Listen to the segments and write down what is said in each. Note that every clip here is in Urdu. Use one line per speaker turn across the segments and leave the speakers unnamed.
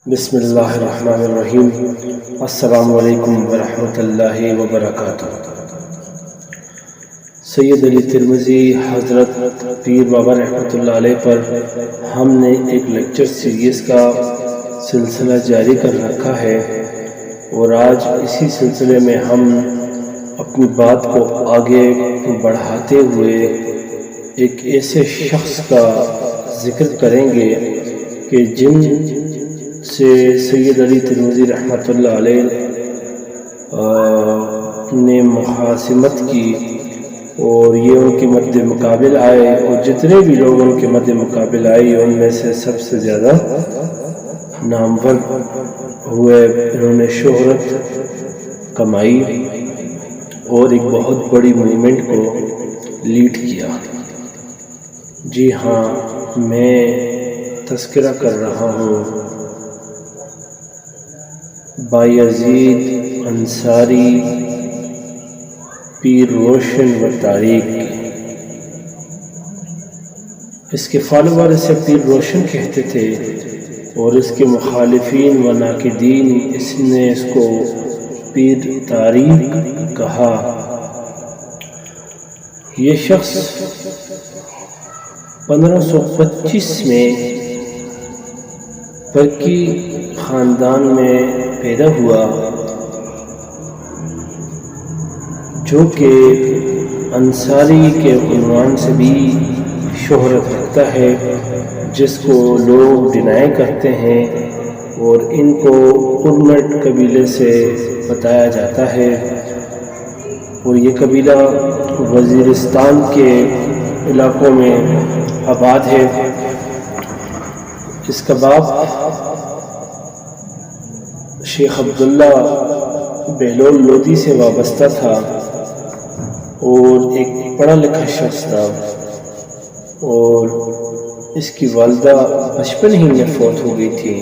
بسم اللہ الرحمن الرحیم۔ السلام علیکم ورحمۃ اللہ وبرکاتہ۔ سید علی ترمذی حضرت پیر بابا رحمۃ اللہ علیہ پر ہم نے ایک لیکچر سیریز کا سلسلہ جاری کر رکھا ہے، اور آج اسی سلسلے میں ہم اپنی بات کو آگے بڑھاتے ہوئے ایک ایسے شخص کا ذکر کریں گے کہ جن سے سید علی ترمذی رحمۃ اللہ علیہ نے مخاصمت کی، اور یہ ان کے مد مقابل آئے، اور جتنے بھی لوگ ان کے مد مقابل آئے ان میں سے سب سے زیادہ نامور ہوئے۔ انہوں نے شہرت کمائی اور ایک بہت بڑی موومنٹ کو لیڈ کیا۔ جی ہاں، میں تذکرہ کر رہا ہوں بایزید انصاری پیر روشن و تاریک۔ اس کے فالوور اسے پیر روشن کہتے تھے، اور اس کے مخالفین و ناقدین نے اس کو پیر تاریک کہا۔ یہ شخص 1525 میں برقی خاندان میں پیدا ہوا، جو کہ انصاری کے عنوان سے بھی شہرت رکھتا ہے، جس کو لوگ ڈینائی کرتے ہیں، اور ان کو قرمٹ قبیلے سے بتایا جاتا ہے، اور یہ قبیلہ وزیرستان کے علاقوں میں آباد ہے۔ اس کا باپ شیخ عبداللہ بہلول لودھی سے وابستہ تھا، اور ایک پڑھا لکھا شخص تھا، اور اس کی والدہ بچپن ہی میں فوت ہو گئی تھی،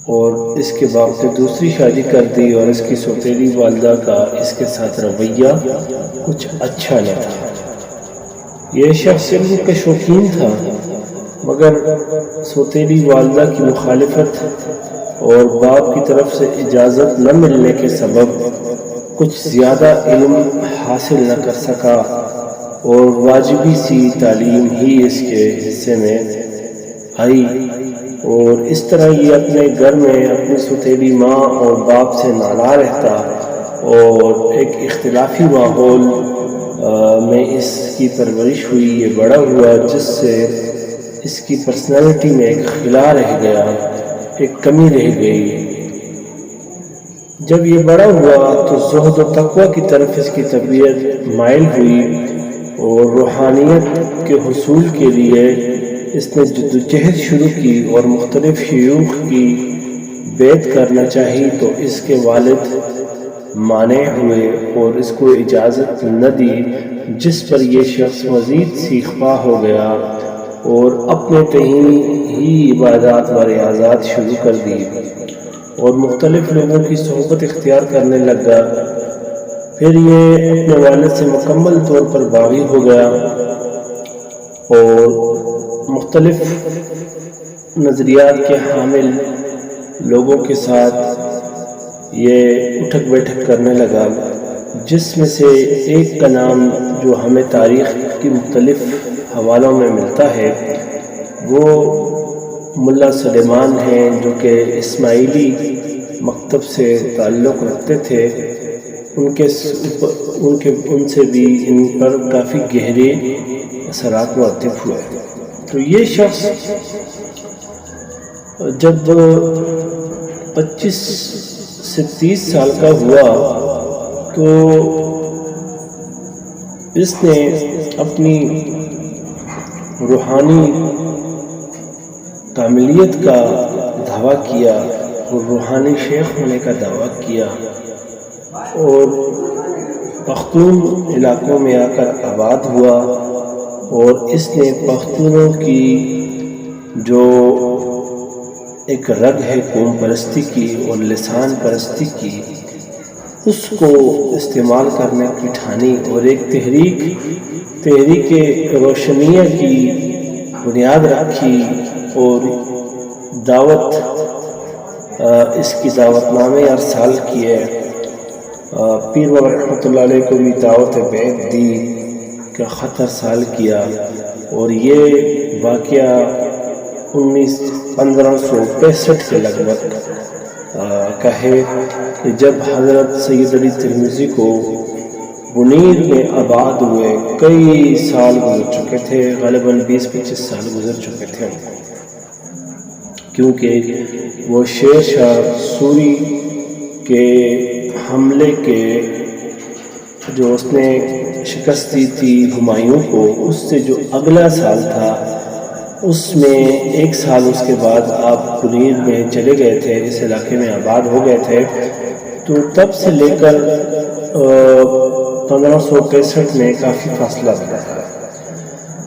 اور اس کے باپ نے دوسری شادی کر دی، اور اس کی سوتیلی والدہ کا اس کے ساتھ رویہ کچھ اچھا نہ تھا۔ یہ شخص علم کا شوقین تھا، مگر سوتیلی والدہ کی مخالفت اور باپ کی طرف سے اجازت نہ ملنے کے سبب کچھ زیادہ علم حاصل نہ کر سکا، اور واجبی سی تعلیم ہی اس کے حصے میں آئی، اور اس طرح یہ اپنے گھر میں اپنی سوتیلی ماں اور باپ سے نالا رہتا، اور ایک اختلافی ماحول میں اس کی پرورش ہوئی، یہ بڑا ہوا، جس سے اس کی پرسنالٹی میں ایک خلا رہ گیا، ایک کمی رہ گئی۔ جب یہ بڑا ہوا تو زہد و تقوی کی طرف اس کی طبیعت مائل ہوئی، اور روحانیت کے حصول کے لیے اس نے جدوجہد شروع کی، اور مختلف شیوخ کی بیعت کرنا چاہی، تو اس کے والد مانع ہوئے اور اس کو اجازت نہ دی، جس پر یہ شخص مزید سیخ پا ہو گیا، اور اپنے تئیں ہی عبادات و ریاضات شروع کر دی، اور مختلف لوگوں کی صحبت اختیار کرنے لگا۔ پھر یہ اپنے والد سے مکمل طور پر باغی ہو گیا، اور مختلف نظریات کے حامل لوگوں کے ساتھ یہ اٹھک بیٹھک کرنے لگا، جس میں سے ایک کا نام جو ہمیں تاریخ کی مختلف حوالوں میں ملتا ہے وہ ملا سلیمان ہیں، جو کہ اسماعیلی مکتب سے تعلق رکھتے تھے۔ ان سے بھی ان پر کافی گہرے اثرات مرتب ہوئے۔ تو یہ شخص جب 25 سے 30 سال کا ہوا تو اس نے اپنی روحانی کاملیت کا دعویٰ کیا، اور روحانی شیخ ہونے کا دعویٰ کیا، اور پختون علاقوں میں آ کر آباد ہوا، اور اس نے پختونوں کی جو ایک رگ ہے قوم پرستی کی اور لسان پرستی کی، اس کو استعمال کرنے کی ٹھانی، اور ایک تحریک روشنیہ کی بنیاد رکھی، اور دعوت اس کی دعوت نامے ارسال کیے، پیر بابا رحمۃ اللہ علیہ کو بھی دعوت بیعت دی کا خط ارسال کیا، اور یہ واقعہ 1565 کے لگ بھگ کا ہے کہ جب حضرت سید علی ترمذی کو بنیر میں آباد ہوئے کئی سال گزر چکے تھے، غالباً 20-25 سال گزر چکے تھے، کیونکہ وہ شیر شاہ سوری کے حملے کے جو اس نے شکست دی تھی ہمایوں کو، اس سے جو اگلا سال تھا اس میں 1 سال اس کے بعد آپ بنیر میں چلے گئے تھے، اس علاقے میں آباد ہو گئے تھے، تو تب سے لے کر 1565 میں کافی فاصلہ رہا تھا۔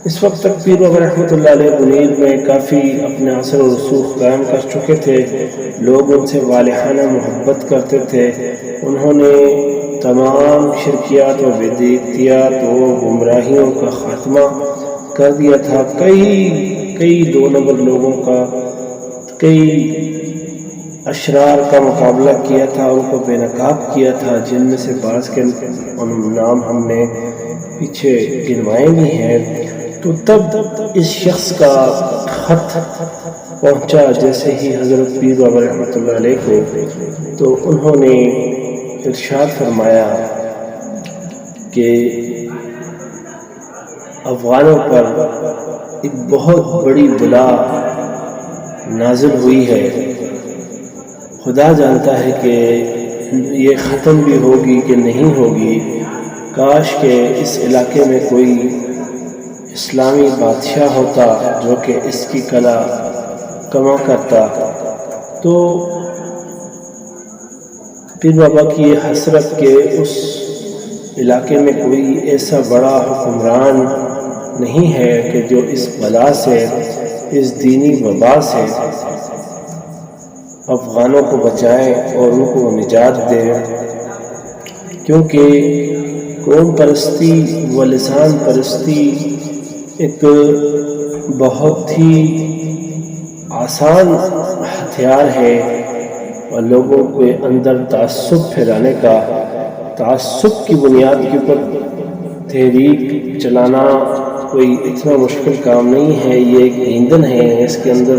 اس وقت تک پیر بابا رحمۃ اللہ علیہ بنیر میں کافی اپنے اثر و رسوخ قائم کر چکے تھے، لوگ ان سے والہانہ محبت کرتے تھے، انہوں نے تمام شرکیات و بدعتیات و گمراہیوں کا خاتمہ کر دیا تھا، کئی 2 نمبر لوگوں کا، کئی اشرار کا مقابلہ کیا تھا، ان کو بے نقاب کیا تھا، جن میں سے بعض کے نام ہم نے پیچھے گنوائے بھی ہیں۔ تو تب اس شخص کا خط پہنچا جیسے ہی حضرت پیر بابا رحمۃ اللہ علیہ کو، تو انہوں نے ارشاد فرمایا کہ افغانوں پر ایک بہت بڑی بلا نازل ہوئی ہے، خدا جانتا ہے کہ یہ ختم بھی ہوگی کہ نہیں ہوگی، کاش کہ اس علاقے میں کوئی اسلامی بادشاہ ہوتا جو کہ اس کی کلا کما کرتا۔ تو پیر بابا کی یہ حسرت کہ اس علاقے میں کوئی ایسا بڑا حکمران نہیں ہے کہ جو اس بلا سے، اس دینی وبا سے افغانوں کو بچائے اور ان کو نجات دے، کیونکہ قوم پرستی و لسان پرستی ایک بہت ہی آسان ہتھیار ہے، اور لوگوں کے اندر تعصب پھیلانے کا، تعصب کی بنیاد کے اوپر تحریک چلانا کوئی اتنا مشکل کام نہیں ہے، یہ ایک ایندھن ہے، اس کے اندر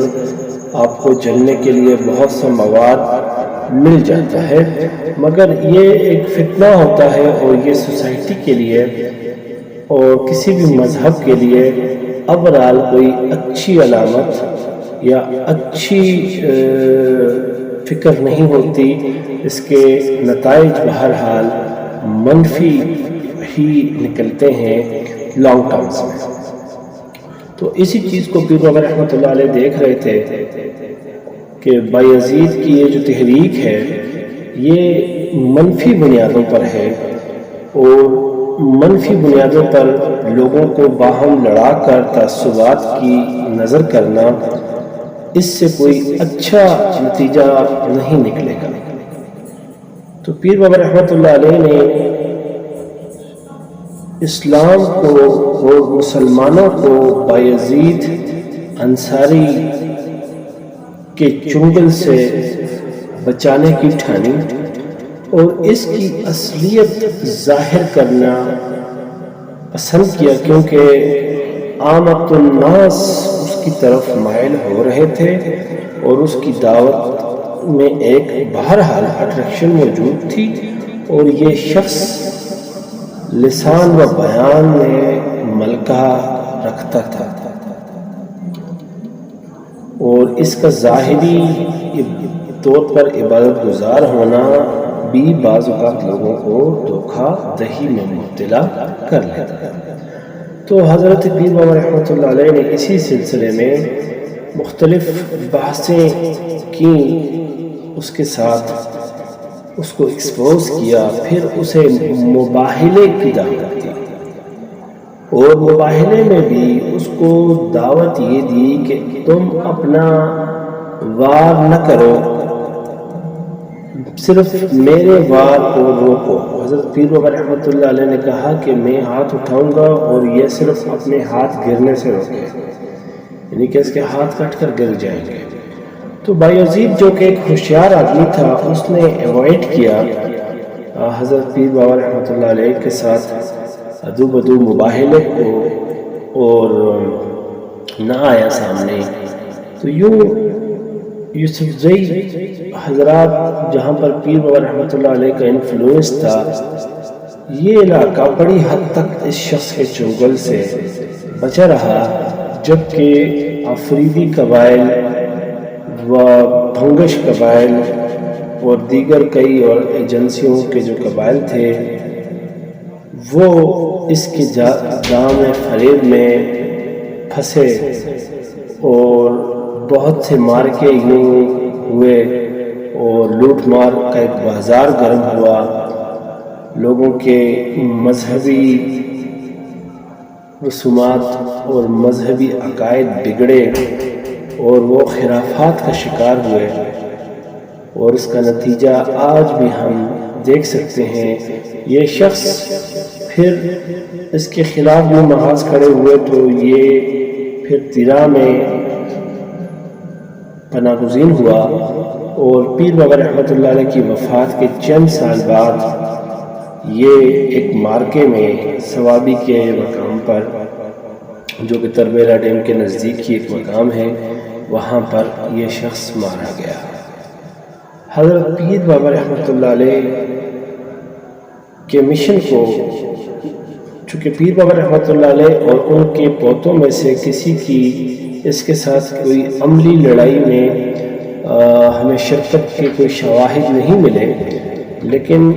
آپ کو جلنے کے لیے بہت سا مواد مل جاتا ہے، مگر یہ ایک فتنہ ہوتا ہے، اور یہ سوسائٹی کے لیے اور کسی بھی مذہب کے لیے اوورال کوئی اچھی علامت یا اچھی فکر نہیں ہوتی، اس کے نتائج بہرحال منفی ہی نکلتے ہیں لانگ ٹرمز میں۔ تو اسی چیز کو پیر بابا رحمۃ اللہ علیہ دیکھ رہے تھے کہ بایزید کی یہ جو تحریک ہے یہ منفی بنیادوں پر ہے، اور منفی بنیادوں پر لوگوں کو باہم لڑا کر تعصبات کی نظر کرنا، اس سے کوئی اچھا نتیجہ نہیں نکلے گا۔ تو پیر بابا رحمۃ اللہ علیہ نے اسلام کو اور مسلمانوں کو بایزید انصاری کے چنگل سے بچانے کی ٹھانی، اور اس کی اصلیت ظاہر کرنا پسند کیا، کیونکہ عامت الناس اس کی طرف مائل ہو رہے تھے، اور اس کی دعوت میں ایک بہرحال اٹریکشن موجود تھی، اور یہ شخص لسان و بیان میں ملکہ رکھتا تھا، اور اس کا ظاہری طور پر عبادت گزار ہونا بھی بعض اوقات لوگوں کو دھوکہ دہی میں مبتلا کر لیتا ہے۔ تو حضرت پیر بابا رحمۃ اللہ علیہ نے اسی سلسلے میں مختلف بحثیں کی، اس کے ساتھ اس کو ایکسپوز کیا، پھر اسے مباہلے کی دعوت دی، اور مباہلے میں بھی اس کو دعوت یہ دی کہ تم اپنا وار نہ کرو، صرف میرے وار کو روکو۔ حضرت پیر بابا رحمۃ اللہ علیہ نے کہا کہ میں ہاتھ اٹھاؤں گا اور یہ صرف اپنے ہاتھ گرنے سے روکے، یعنی کہ اس کے ہاتھ کٹ کر گر جائیں گے، تو بایزید جو کہ ایک ہوشیار آدمی تھا، اس نے ایوائڈ کیا حضرت پیر بابا رحمۃ اللہ علیہ کے ساتھ ادو بدو مباہلے کو اور نہ آیا سامنے۔ تو یوسف زئی حضرات جہاں پر پیر بابا رحمۃ اللہ علیہ کا انفلوئنس تھا، یہ علاقہ بڑی حد تک اس شخص کے چنگل سے بچا رہا، جبکہ آفریدی قبائل و بھنگش قبائل اور دیگر کئی اور ایجنسیوں کے جو قبائل تھے وہ اس کے جام فریب میں پھنسے اور بہت سے مارکے یوں ہوئے اور لوٹ مار کا ایک بازار گرم ہوا، لوگوں کے مذہبی رسومات اور مذہبی عقائد بگڑے اور وہ خرافات کا شکار ہوئے، اور اس کا نتیجہ آج بھی ہم دیکھ سکتے ہیں۔ یہ شخص پھر اس کے خلاف بھی محاذ کھڑے ہوئے تو یہ پھر تیرا میں پناہ گزین ہوا، اور پیر بابا رحمۃ اللہ علیہ کی وفات کے چند سال بعد یہ ایک مارکے میں ثوابی کے مقام پر، جو کہ تربیلا ڈیم کے نزدیک کی ایک مقام ہے، وہاں پر یہ شخص مارا گیا۔ حضرت پیر بابا رحمۃ اللہ علیہ کے مشن کو، چونکہ پیر بابا رحمۃ اللہ علیہ اور ان کے پوتوں میں سے کسی کی اس کے ساتھ کوئی عملی لڑائی میں ہمیں شرکت کے کوئی شواہد نہیں ملے، لیکن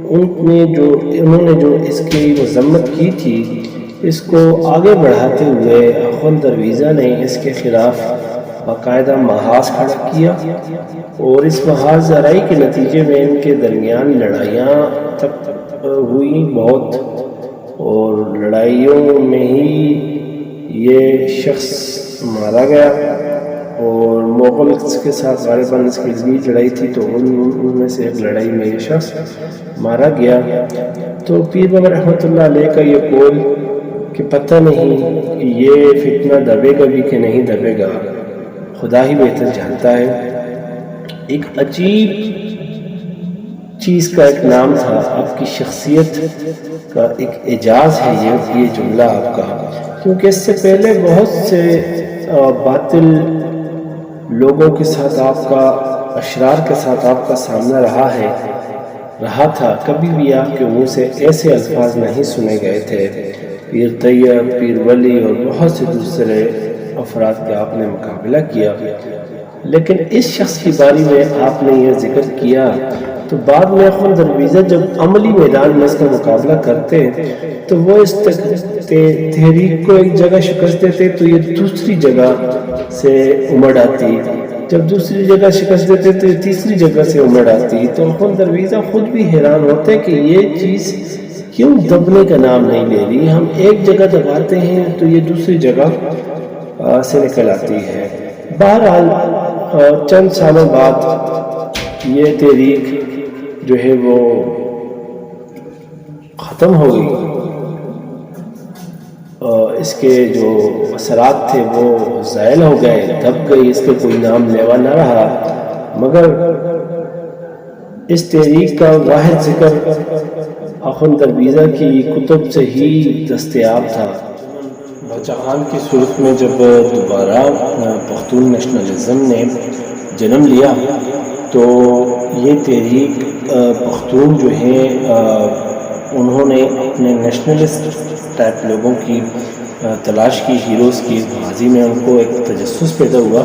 انہوں نے جو اس کی مذمت کی تھی، اس کو آگے بڑھاتے ہوئے اخوند درویزہ نے اس کے خلاف باقاعدہ محاذ کھڑا کیا، اور اس محاذ زرائی کے نتیجے میں ان کے درمیان لڑائیاں تک ہوئی بہت، اور لڑائیوں میں ہی یہ شخص مارا گیا، اور مغل کے ساتھ غالباً اس کی عظیم لڑائی تھی، تو ان میں سے ایک لڑائی میں یہ شخص مارا گیا۔ تو پیر بابا رحمۃ اللہ علیہ کا یہ قول کہ پتہ نہیں کہ یہ فتنہ دبے گا بھی کہ نہیں دبے گا، خدا ہی بہتر جانتا ہے، ایک عجیب چیز کا ایک نام تھا۔ آپ کی شخصیت کا ایک اعجاز ہے یہ جملہ آپ کا، کیونکہ اس سے پہلے بہت سے باطل لوگوں کے ساتھ آپ کا، اشرار کے ساتھ آپ کا سامنا رہا تھا، کبھی بھی آپ کے منہ سے ایسے الفاظ نہیں سنے گئے تھے۔ پیر طیب، پیر ولی اور بہت سے دوسرے افراد کا آپ نے مقابلہ کیا، لیکن اس شخص کی باری میں آپ نے یہ ذکر کیا تو بعد میں اخوند درویزہ جب عملی میدان میں اس کا مقابلہ کرتے تو وہ اس تحریک کو ایک جگہ شکست دیتے تو یہ دوسری جگہ سے امڑ آتی، جب دوسری جگہ شکست دیتے تو یہ تیسری جگہ سے امڑ آتی۔ تو اخوند درویزہ خود بھی حیران ہوتے کہ یہ چیز کیوں دبنے کا نام نہیں لے رہی، ہم ایک جگہ دباتے ہیں تو یہ دوسری جگہ سے نکل آتی ہے۔ بہرحال چند سالوں بعد یہ تحریک جو ہے وہ ختم ہو گئی، اس کے جو اثرات تھے وہ زائل ہو گئے، دب گئی، اس کے کوئی نام لیوا نہ رہا، مگر اس تحریک کا واحد ذکر اخوند درویزہ کی کتب سے ہی دستیاب تھا۔ بچہان کی صورت میں جب دوبارہ پختون نیشنلزم نے جنم لیا تو یہ تحریک پختون جو ہیں انہوں نے اپنے نیشنلسٹ ٹائپ لوگوں کی تلاش کی، ہیروز کی، ماضی میں ان کو ایک تجسس پیدا ہوا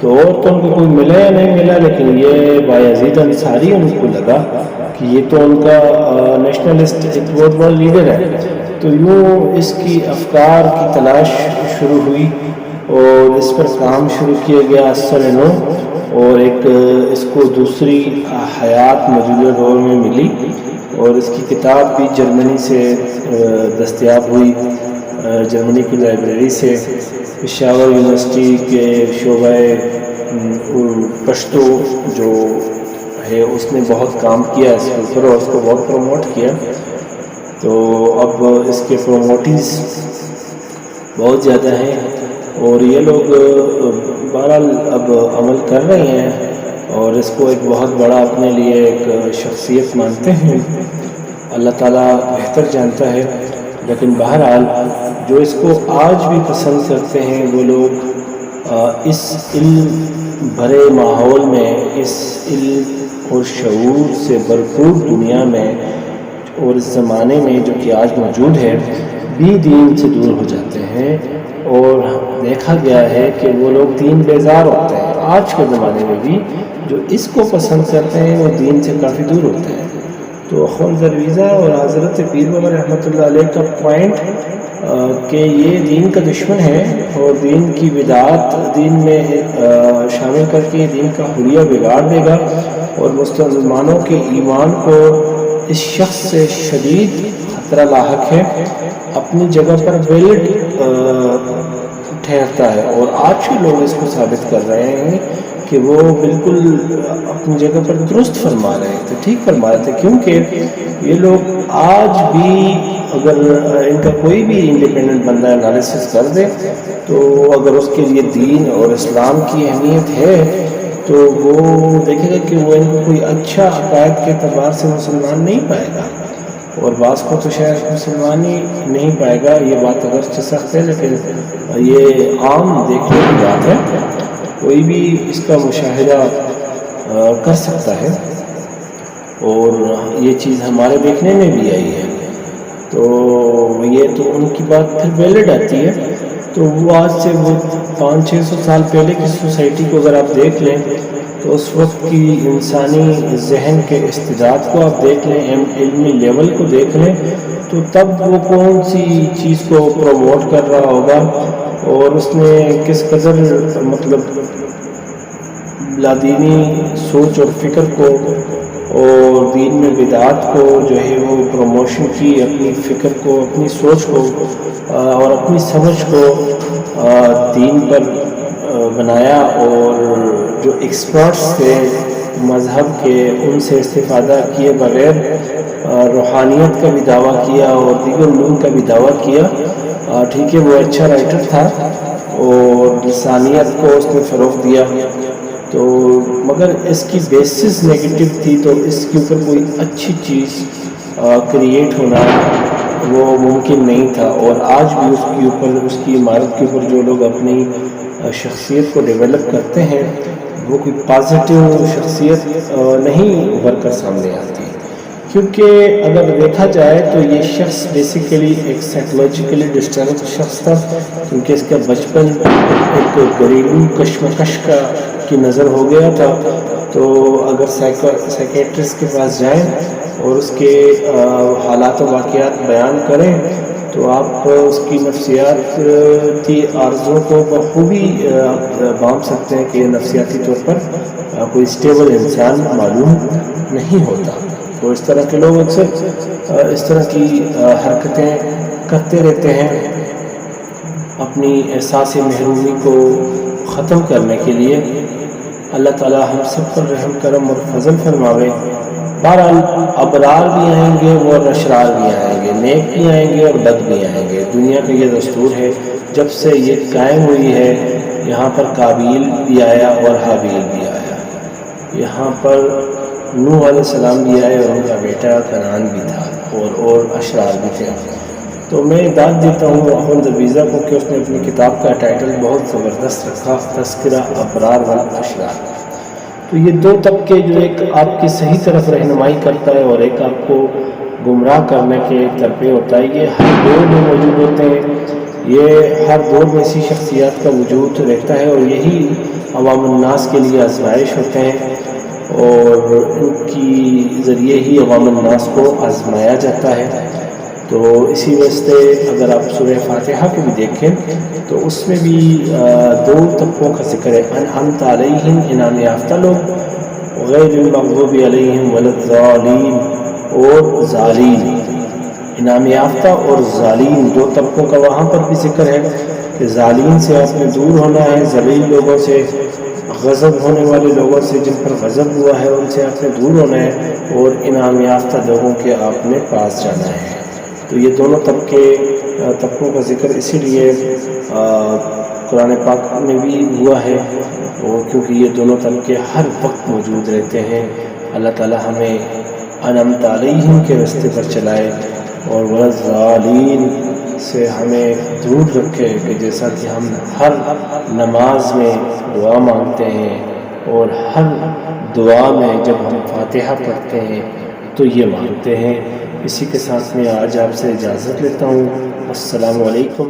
تو اور تو ان کو کوئی ملا یا نہیں ملا، لیکن یہ بایزید انصاری ان کو لگا کہ یہ تو ان کا نیشنلسٹ ایک بہت بڑا لیڈر ہے، تو یوں اس کی افکار کی تلاش شروع ہوئی اور اس پر کام شروع کیا گیا اثر نو، اور ایک اس کو دوسری حیات موجودہ دور میں ملی، اور اس کی کتاب بھی جرمنی سے دستیاب ہوئی، جرمنی کی لائبریری سے۔ پشاور یونیورسٹی کے شعبہ پشتو جو ہے اس نے بہت کام کیا اس کے اوپر اور اس کو بہت پروموٹ کیا، تو اب اس کے پروموٹیز بہت زیادہ ہیں اور یہ لوگ بہرحال اب عمل کر رہے ہیں اور اس کو ایک بہت بڑا اپنے لیے ایک شخصیت مانتے ہیں. اللہ تعالیٰ بہتر جانتا ہے. لیکن بہرحال جو اس کو آج بھی پسند کرتے ہیں وہ لوگ اس علم بھرے ماحول میں، اس علم اور شعور سے بھرپور دنیا میں اور اس زمانے میں جو کہ آج موجود ہے بھی دین سے دور ہو جاتے ہیں. اور دیکھا گیا ہے کہ وہ لوگ دین بیزار ہوتے ہیں. آج کے زمانے میں بھی جو اس کو پسند کرتے ہیں وہ دین سے کافی دور ہوتے ہیں. تو اخوان درویزہ اور حضرت پیر بابا رحمۃ اللہ علیہ کا پوائنٹ کہ یہ دین کا دشمن ہے اور دین کی بدعات دین میں شامل کر کے دین کا حلیہ بگاڑ دے گا اور مسلمانوں کے ایمان کو اس شخص سے شدید خطرہ لاحق ہے. اپنی جگہ پر ویلڈ ٹھہرتا ہے اور آج کے لوگ اس کو ثابت کر رہے ہیں کہ وہ بالکل اپنی جگہ پر درست فرما رہے تھے، ٹھیک فرما رہے تھے. کیونکہ یہ لوگ آج بھی اگر ان کا کوئی بھی انڈیپینڈنٹ بندہ انالیسس کر دے تو اگر اس کے لیے دین اور اسلام کی اہمیت ہے تو وہ دیکھے گا کہ وہ ان کو کوئی اچھا عقائد کے اعتبار سے مسلمان نہیں پائے گا، اور بعض کو تو شاید مسلمان ہی نہیں پائے گا. یہ بات اگرچہ سخت ہے لیکن یہ عام دیکھنے کی بات ہے، کوئی بھی اس کا مشاہدہ کر سکتا ہے اور یہ چیز ہمارے دیکھنے میں بھی آئی ہے. تو یہ تو ان کی بات پھر ویلڈ آتی ہے. تو وہ آج سے وہ 500-600 سال پہلے کی سوسائٹی کو اگر آپ دیکھ لیں تو اس وقت کی انسانی ذہن کے استعداد کو آپ دیکھ لیں، علمی لیول کو دیکھ لیں، تو تب وہ کون سی چیز کو پروموٹ کر رہا ہوگا اور اس نے کس قدر مطلب لادینی سوچ اور فکر کو اور دین میں بدعات کو جو ہے وہ پروموشن کی، اپنی فکر کو، اپنی سوچ کو اور اپنی سمجھ کو دین پر بنایا. اور جو ایکسپرٹس تھے مذہب کے ان سے استفادہ کیے بغیر روحانیت کا بھی دعویٰ کیا اور دیگر علوم کا بھی دعویٰ کیا. ٹھیک ہے وہ اچھا رائٹر تھا اور لسانیت کو اس نے فروغ دیا، تو مگر اس کی بیسس نیگیٹو تھی، تو اس کے اوپر کوئی اچھی چیز کریٹ ہونا وہ ممکن نہیں تھا. اور آج بھی اس کے اوپر، اس کی عمارت کے اوپر جو لوگ اپنی شخصیت کو ڈیولپ کرتے ہیں وہ کوئی پازیٹیو شخصیت نہیں ابھر کر سامنے آتی. کیونکہ اگر دیکھا جائے تو یہ شخص بیسیکلی ایک سائیکولوجیکلی ڈسٹرب شخص تھا، کیونکہ اس کا بچپن ایک گھریلو کشمکش کی نظر ہو گیا تھا. تو اگر سائیکیٹرسٹ کے پاس جائیں اور اس کے حالات و واقعات بیان کریں تو آپ اس کی نفسیاتی عارضوں کو بخوبی بانپ سکتے ہیں کہ نفسیاتی طور پر کوئی اسٹیبل انسان معلوم نہیں ہوتا. تو اس طرح کے لوگ اکثر اس طرح کی حرکتیں کرتے رہتے ہیں اپنی احساس محرومی کو ختم کرنے کے لیے. اللہ تعالیٰ ہم سب پر رحم کرم اور فضل فرماوے. بہرحال ابرار بھی آئیں گے اور اشرار بھی آئیں گے، نیک بھی آئیں گے اور بد بھی آئیں گے. دنیا کا یہ دستور ہے، جب سے یہ قائم ہوئی ہے یہاں پر قابیل بھی آیا اور حابیل بھی آیا، یہاں پر نوح علیہ السلام بھی آئے اور ان کا بیٹا کنعان بھی تھا اور اشرار بھی تھے. تو میں داد دیتا ہوں اخوند درویزہ کو کہ اس نے اپنی کتاب کا ٹائٹل بہت زبردست رکھا، تذکرہ ابرار و اشرار. تو یہ دو طبقے جو ایک آپ کی صحیح طرف رہنمائی کرتا ہے اور ایک آپ کو گمراہ کرنے کے طرفے ہوتا ہے، یہ ہر دور میں موجود ہوتے ہیں. یہ ہر دور میں ایسی شخصیات کا وجود رہتا ہے اور یہی عوام الناس کے لیے آزمائش ہوتے ہیں اور ان کی ذریعے ہی عوام الناس کو آزمایا جاتا ہے. تو اسی وجہ سے اگر آپ سورہ فاتحہ کو بھی دیکھیں تو اس میں بھی دو طبقوں کا ذکر ہے، انعمت علیہم انعام یافتہ لوگ، غیر المغضوب علیہم ولا الضالین اور ظالم. انعام یافتہ اور ظالم دو طبقوں کا وہاں پر بھی ذکر ہے کہ ظالم سے آپ نے دور ہونا ہے، ذلیل لوگوں سے، غضب ہونے والے لوگوں سے جن پر غضب ہوا ہے ان سے آپ نے دور ہونا ہے، اور انعام یافتہ لوگوں کے آپ نے پاس جانا ہے. تو یہ دونوں طبقوں کا ذکر اسی لیے قرآن پاک میں بھی ہوا ہے، اور کیونکہ یہ دونوں طبقے ہر وقت موجود رہتے ہیں۔ اللہ تعالی ہمیں انعمت علیہم کے راستے پر چلائے اور والضالین سے ہمیں دور رکھے، کہ جیسا کہ ہم ہر نماز میں دعا مانگتے ہیں اور ہر دعا میں جب ہم فاتحہ پڑھتے ہیں تو یہ مانگتے ہیں۔ اسی کے ساتھ میں آج آپ سے اجازت لیتا ہوں۔ السلام علیکم۔